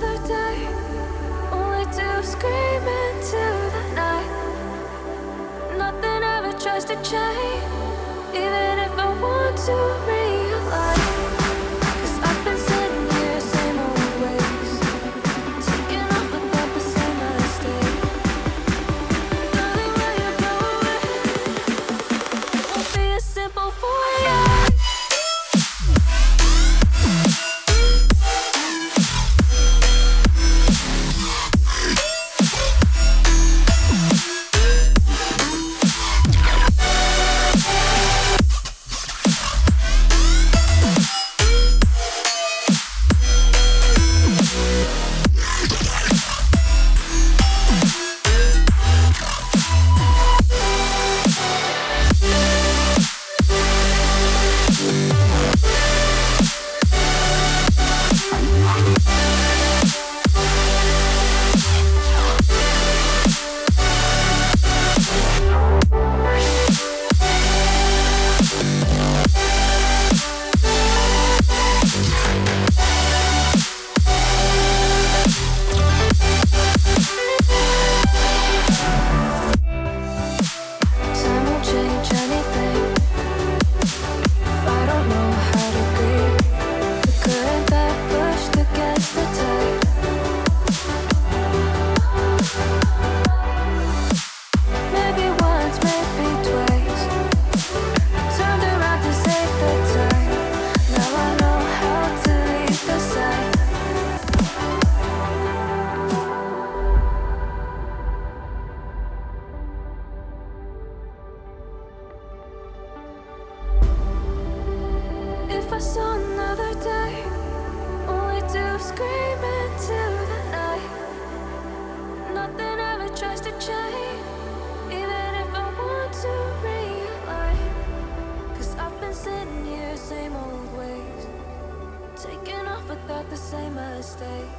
another day, only to scream into the night. Nothing ever tries to change, even if I want to realize. 'Cause I've been sitting here, same old ways, taking off without the same mistake. Darling, will you go away? It won't be as simple for you. Time won't change anything if I don't know how to grieve. The current that pushed against the tide. Maybe once, maybe twice, I turned around to save the time. Now I know how to leave the side. If I saw another day, only to scream into the night. Nothing ever tries to change, even if I want to realize. 'Cause I've been sitting here, same old ways, taking off without the same mistake.